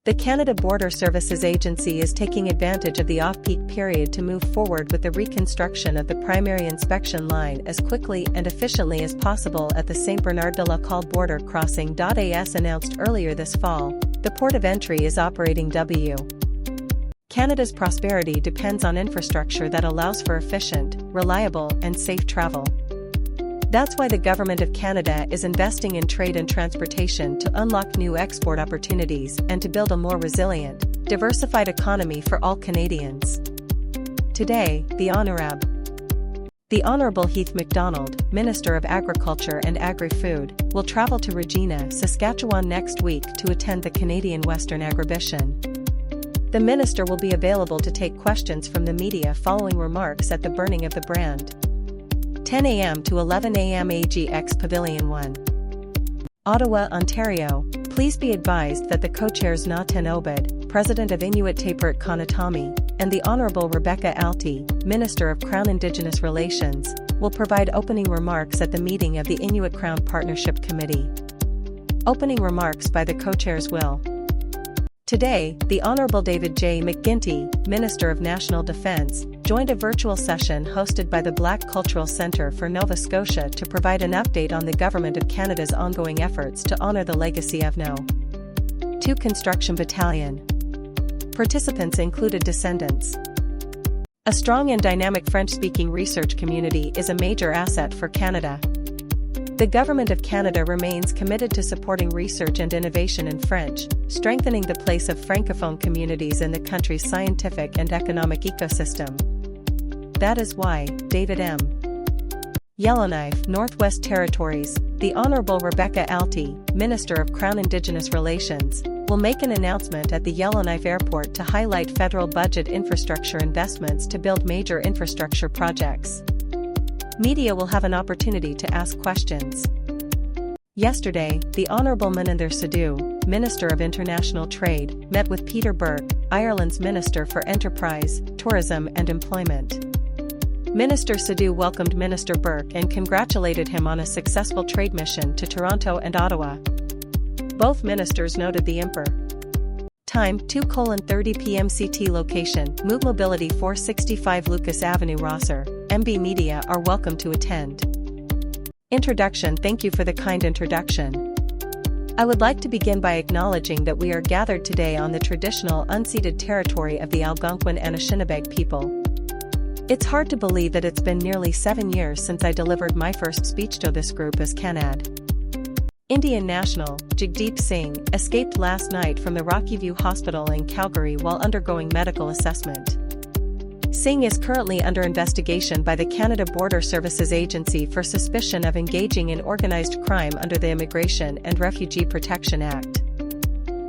The Canada Border Services Agency is taking advantage of the off-peak period to move forward with the reconstruction of the primary inspection line as quickly and efficiently as possible at the St. Bernard-de-la-Salle border crossing. AS announced earlier this fall, the port of entry is operating W. Canada's prosperity depends on infrastructure that allows for efficient, reliable, and safe travel. That's why the Government of Canada is investing in trade and transportation to unlock new export opportunities and to build a more resilient, diversified economy for all Canadians. Today, the Honourable Heath MacDonald, Minister of Agriculture and Agri-Food, will travel to Regina, Saskatchewan next week to attend the Canadian Western Agribition. The minister will be available to take questions from the media following remarks at the burning of the brand. 10 a.m. to 11 a.m. AGX Pavilion 1. Ottawa, Ontario. Please be advised that the co-chairs Naten Obed, President of Inuit Tapert Konatami, and the Honourable Rebecca Alty, Minister of Crown Indigenous Relations, will provide opening remarks at the meeting of the Inuit Crown Partnership Committee. Opening remarks by the co-chairs will. Today, the Honourable David J. McGuinty, Minister of National Defence, joined a virtual session hosted by the Black Cultural Centre for Nova Scotia to provide an update on the Government of Canada's ongoing efforts to honour the legacy of No. 2 Construction Battalion. Participants included descendants. A strong and dynamic French-speaking research community is a major asset for Canada. The Government of Canada remains committed to supporting research and innovation in French, strengthening the place of Francophone communities in the country's scientific and economic ecosystem. That is why, David M. Yellowknife, Northwest Territories, the Honourable Rebecca Alty, Minister of Crown Indigenous Relations, will make an announcement at the Yellowknife Airport to highlight federal budget infrastructure investments to build major infrastructure projects. Media will have an opportunity to ask questions. Yesterday, the Honourable Moninder Sidhu, Minister of International Trade, met with Peter Burke, Ireland's Minister for Enterprise, Tourism and Employment. Minister Sidhu welcomed Minister Burke and congratulated him on a successful trade mission to Toronto and Ottawa. Both ministers noted the Time 2:30 p.m. CT location, Move Mobility 465 Lucas Avenue Rosser, MB Media are welcome to attend. Introduction. Thank you for the kind introduction. I would like to begin by acknowledging that we are gathered today on the traditional unceded territory of the Algonquin and Anishinaabe people. It's hard to believe that it's been nearly 7 years since I delivered my first speech to this group as Canad. Indian national, Jagdeep Singh, escaped last night from the Rocky View Hospital in Calgary while undergoing medical assessment. Singh is currently under investigation by the Canada Border Services Agency for suspicion of engaging in organised crime under the Immigration and Refugee Protection Act.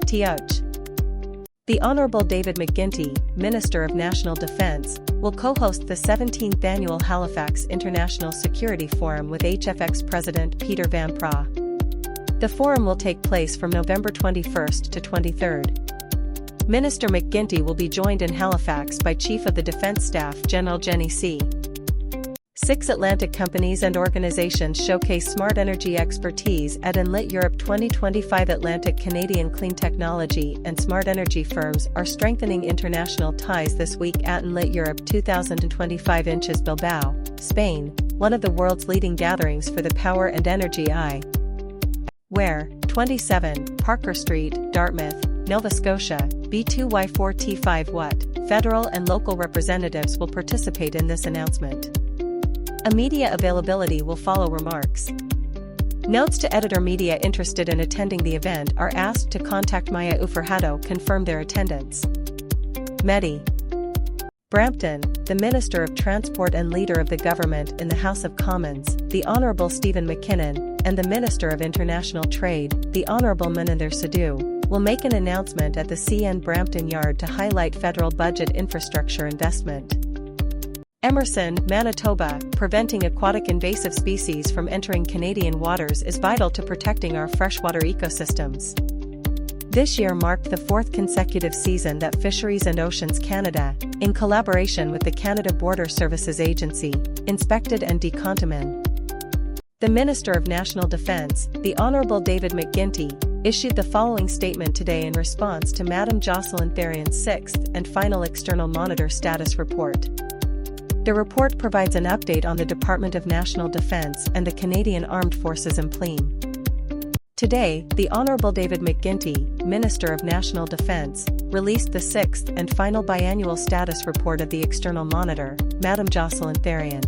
The Honourable David McGuinty, Minister of National Defence, will co-host the 17th Annual Halifax International Security Forum with HFX President Peter Van Praagh. The forum will take place from November 21st to 23rd. Minister McGuinty will be joined in Halifax by Chief of the Defence Staff General Jenny C. 6 Atlantic companies and organizations showcase smart energy expertise at Enlit Europe 2025. Atlantic Canadian clean technology and smart energy firms are strengthening international ties this week at Enlit Europe 2025 in Bilbao, Spain, one of the world's leading gatherings for the power and energy where 27 Parker Street, Dartmouth, Nova Scotia, B2Y4T5 What, federal and local representatives will participate in this announcement. A media availability will follow remarks. Notes to editor. Media interested in attending the event are asked to contact Maya Uferhado confirm their attendance. Medi Brampton, the Minister of Transport and Leader of the Government in the House of Commons, the Honourable Stephen McKinnon, and the Minister of International Trade, the Honourable Moninder Sidhu, will make an announcement at the CN Brampton Yard to highlight federal budget infrastructure investment. Emerson, Manitoba, preventing aquatic invasive species from entering Canadian waters is vital to protecting our freshwater ecosystems. This year marked the 4th consecutive season that Fisheries and Oceans Canada, in collaboration with the Canada Border Services Agency, inspected and decontamined The Minister of National Defense, the Honorable David McGuinty, issued the following statement today in response to Madam Jocelyn Therrien's sixth and final External Monitor Status Report. The report provides an update on the Department of National Defense and the Canadian Armed Forces in Pleme. Today, the Honorable David McGuinty, Minister of National Defense, released the sixth and final biannual status report of the External Monitor, Madam Jocelyn Therrien.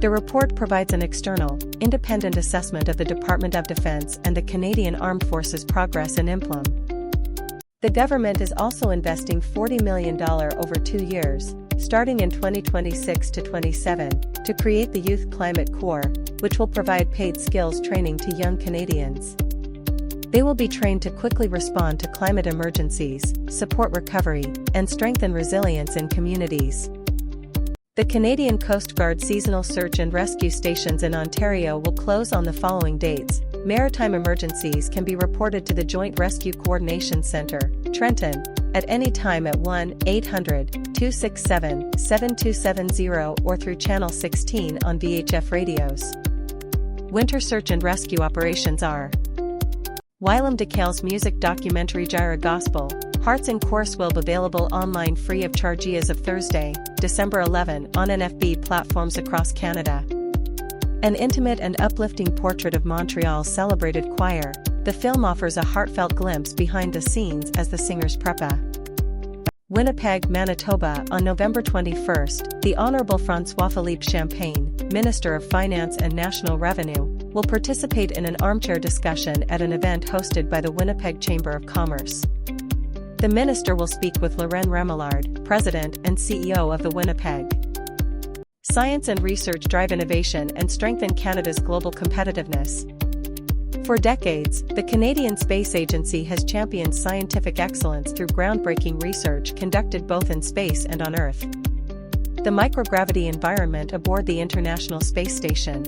The report provides an external, independent assessment of the Department of Defense and the Canadian Armed Forces' progress in Implem. The government is also investing $40 million over 2 years, starting in 2026 to 27, to create the Youth Climate Corps, which will provide paid skills training to young Canadians. They will be trained to quickly respond to climate emergencies, support recovery, and strengthen resilience in communities. The Canadian Coast Guard seasonal search and rescue stations in Ontario will close on the following dates. Maritime emergencies can be reported to the Joint Rescue Coordination Centre, Trenton, at any time at 1-800-267-7270 or through Channel 16 on VHF radios. Winter search and rescue operations are Wylam DeKale's music documentary Gyra Gospel, Hearts and Course will be available online free of charge as of Thursday, December 11 on NFB platforms across Canada. An intimate and uplifting portrait of Montreal's celebrated choir, the film offers a heartfelt glimpse behind the scenes as the singers prepare. Winnipeg, Manitoba. On November 21, the Honourable François-Philippe Champagne, Minister of Finance and National Revenue, will participate in an armchair discussion at an event hosted by the Winnipeg Chamber of Commerce. The minister will speak with Lorraine Remillard, President and CEO of the Winnipeg. Science and research drive innovation and strengthen Canada's global competitiveness. For decades, the Canadian Space Agency has championed scientific excellence through groundbreaking research conducted both in space and on Earth. The microgravity environment aboard the International Space Station.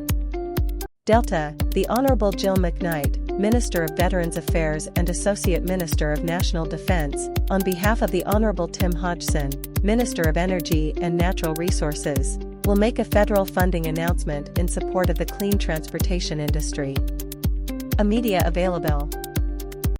Delta, the Honourable Jill McKnight, Minister of Veterans Affairs and Associate Minister of National Defence, on behalf of the Honourable Tim Hodgson, Minister of Energy and Natural Resources, will make a federal funding announcement in support of the clean transportation industry. A media available.